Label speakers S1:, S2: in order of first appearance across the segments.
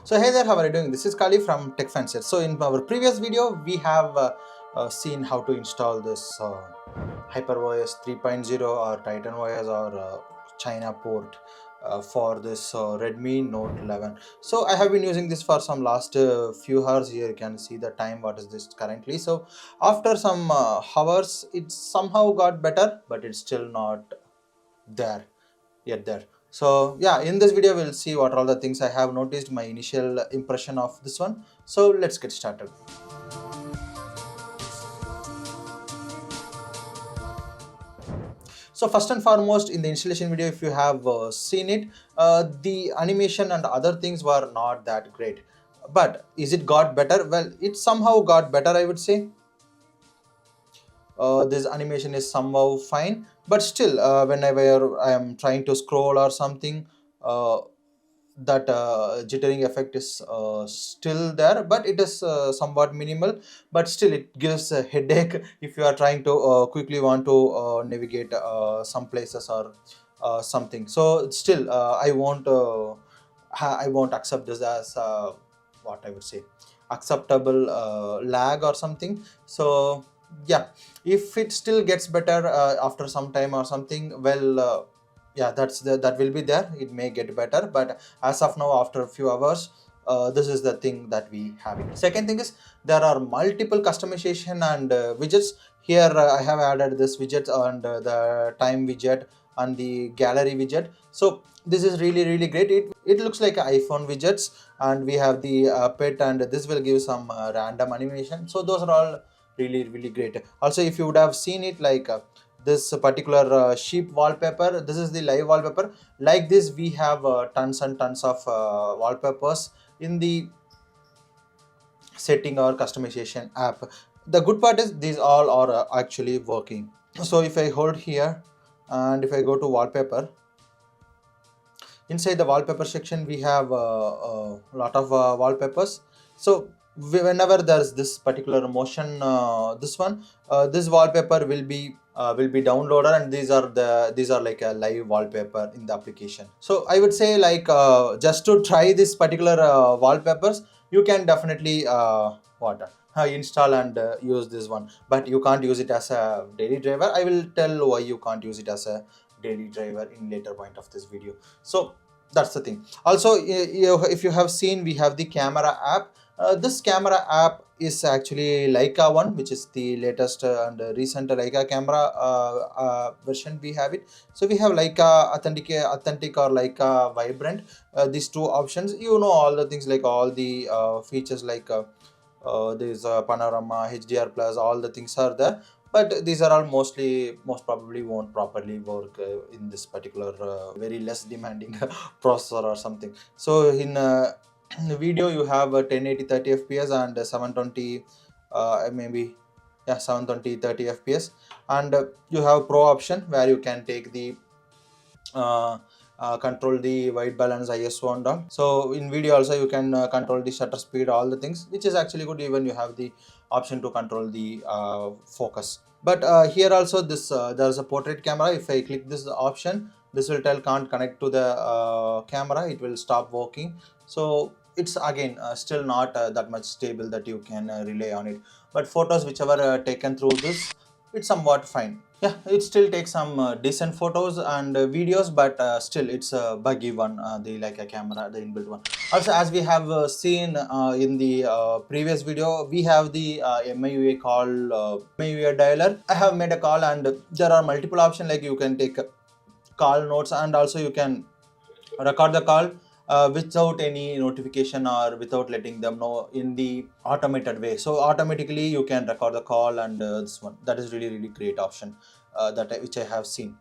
S1: So hey there, how are you doing? This is Kali from TechFanciers. So in our previous video, we have seen how to install this HyperOS 3.0 or TitanOS or China port for this Redmi Note 11. So I have been using this for some last few hours. Here you can see the time. What is this currently? So after some hours, it somehow got better, but it's still not there yet there. So yeah, in this video we'll see what are all the things I have noticed, my initial impression of this one. So let's get started. So first and foremost, in the installation video, if you have seen it, the animation and other things were not that great. But is it got better? Well, it somehow got better, I would say. This animation is somehow fine, but still whenever I am trying to scroll or something, uh, that jittering effect is still there, but it is somewhat minimal, but still it gives a headache if you are trying to quickly want to navigate some places or something. So still I won't accept this as what I would say acceptable lag or something. So yeah, if it still gets better after some time or something, well, yeah, that will be there. It may get better, but as of now, after a few hours, this is the thing that we have it. Second thing is, there are multiple customization and widgets. Here I have added this widget and the time widget and the gallery widget. So this is really great. It looks like iPhone widgets, and we have the pet, and this will give some random animation. So those are all really great. Also, if you would have seen it, like this particular sheep wallpaper, this is the live wallpaper. Like this, we have tons and tons of wallpapers in the setting or customization app. The good part is these all are actually working. So if I hold here and if I go to wallpaper, inside the wallpaper section we have a lot of wallpapers. So whenever there's this particular motion, this wallpaper will be downloaded, and these are like a live wallpaper in the application. So I would say, like, just to try this particular wallpapers, you can definitely install and use this one, but you can't use it as a daily driver. I will tell why you can't use it as a daily driver in later point of this video. So that's the thing. Also, if you have seen, we have the camera app. This camera app is actually Leica one, which is the latest and recent Leica camera version. We have it. So we have Leica authentic or Leica vibrant. These two options, you know, all the things, like all the features, like there's panorama, HDR plus, all the things are there. But these are all most probably won't properly work in this particular very less demanding processor or something. So in the video you have 1080 30 fps and 720 maybe, yeah, 720 30 fps, and you have pro option where you can take the uh, control the white balance, ISO and all. So in video also you can control the shutter speed, all the things, which is actually good. Even you have the option to control the focus. But here also this there's a portrait camera. If I click this option, this will tell can't connect to the camera, it will stop working. So it's again still not that much stable that you can rely on it. But photos whichever taken through this, it's somewhat fine. Yeah, it still takes some decent photos and videos, but still it's a buggy one, the like a camera, the inbuilt one. Also, as we have seen in the previous video, we have the MIUI call, MIUI dialer. I have made a call, and there are multiple options, like you can take call notes, and also you can record the call without any notification or without letting them know in the automated way. So automatically you can record the call, and this one, that is really great option which I have seen.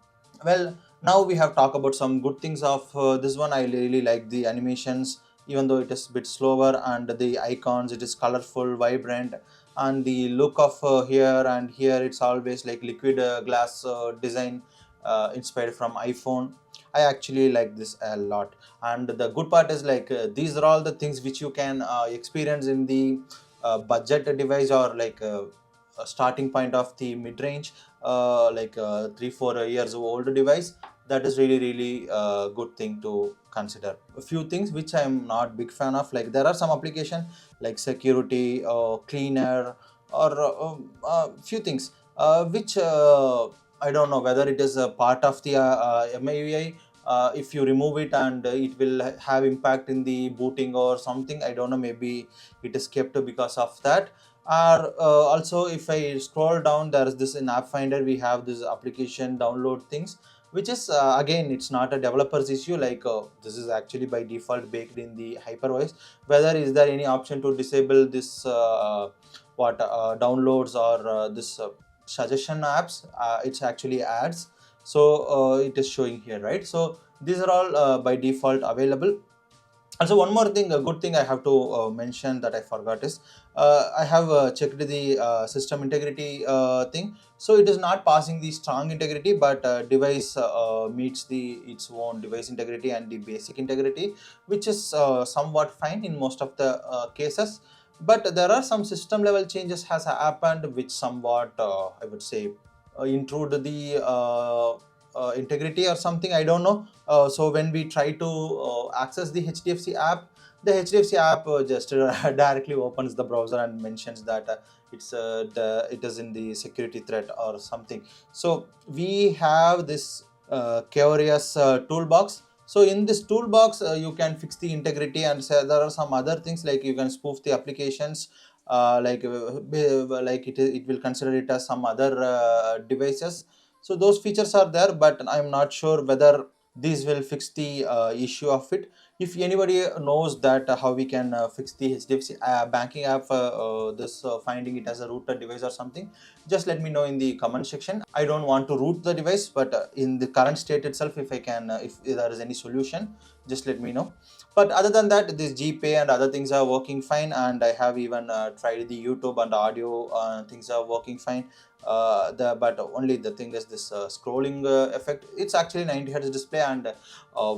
S1: Well, now we have talked about some good things of this one. I really like the animations, even though it is a bit slower, and the icons, it is colorful, vibrant, and the look of here and here, it's always like liquid glass design inspired from iPhone. I actually like this a lot. And the good part is, like, these are all the things which you can experience in the budget device, or like a starting point of the mid-range, like 3 4 years old device. That is really good thing to consider. A few things which I am not big fan of, like there are some application like security or cleaner or few things which I don't know whether it is a part of the MIUI. If you remove it and it will have impact in the booting or something, I don't know, maybe it is kept because of that. Or also if I scroll down, there is this in app finder, we have this application download things, which is again, it's not a developer's issue, like this is actually by default baked in the HyperOS. Whether is there any option to disable this downloads or this suggestion apps, it's actually ads. So it is showing here, right? So these are all by default available. Also, one more thing, a good thing I have to mention that I forgot is I have checked the system integrity thing. So it is not passing the strong integrity, but device meets the its own device integrity and the basic integrity, which is somewhat fine in most of the cases. But there are some system level changes has happened, which somewhat I would say intrude the integrity or something. I don't know. So when we try to access the HDFC app, the HDFC app just directly opens the browser and mentions that it is in the security threat or something. So we have this curious toolbox. So in this toolbox, you can fix the integrity, and there are some other things like you can spoof the applications. Like it will consider it as some other devices. So those features are there, but I'm not sure whether these will fix the issue of it. If anybody knows that how we can fix the HDFC banking app, this finding it as a router device or something, just let me know in the comment section. I don't want to root the device, but in the current state itself, if I can, if there is any solution, just let me know. But other than that, this GPay and other things are working fine, and I have even tried the YouTube and audio things are working fine. But only the thing is this scrolling effect. It's actually 90 hertz display, and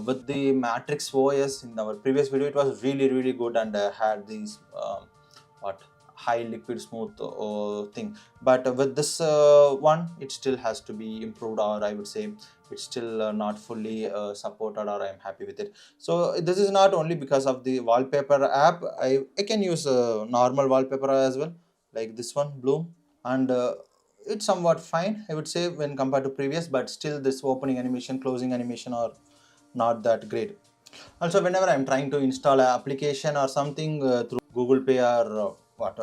S1: with the Matrix OS in our previous video, it was really good, and had these what high liquid smooth thing. But with this one, it still has to be improved, or I would say it's still not fully supported, or I'm happy with it. So this is not only because of the wallpaper app. I can use normal wallpaper as well, like this one, Bloom, and it's somewhat fine, I would say, when compared to previous, but still this opening animation, closing animation are not that great. Also, whenever I'm trying to install an application or something through Google Pay or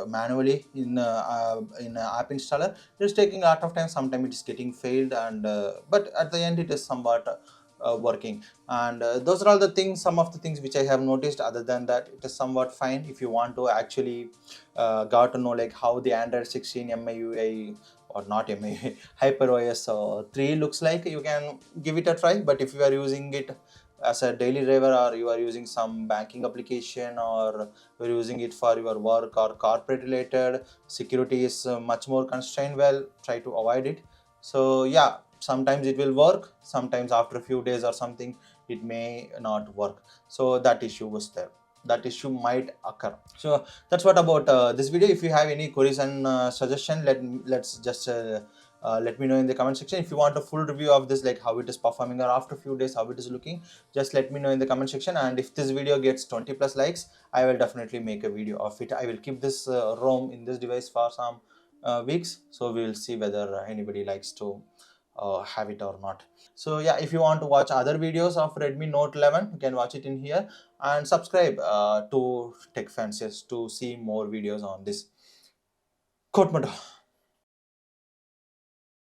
S1: manually in app installer, it's taking a lot of time. Sometimes it is getting failed, and but at the end it is somewhat working. And those are all the things, some of the things which I have noticed. Other than that, it is somewhat fine. If you want to actually got to know like how the Android 16 MIUI or not MIUI HyperOS 3 looks like, you can give it a try. But if you are using it as a daily driver, or you are using some banking application, or you're using it for your work or corporate related, security is much more constrained, well, try to avoid it. So yeah, sometimes it will work, sometimes after a few days or something it may not work. So that issue was there, that issue might occur. So that's what about this video. If you have any queries and suggestion, let's just let me know in the comment section. If you want a full review of this, like how it is performing, or after a few days how it is looking, just let me know in the comment section. And if this video gets 20 plus likes, I will definitely make a video of it. I will keep this ROM in this device for some weeks, so we will see whether anybody likes to have it or not. So yeah, if you want to watch other videos of Redmi Note 11, you can watch it in here, and subscribe to TechFanciers to see more videos on this. Quote motto.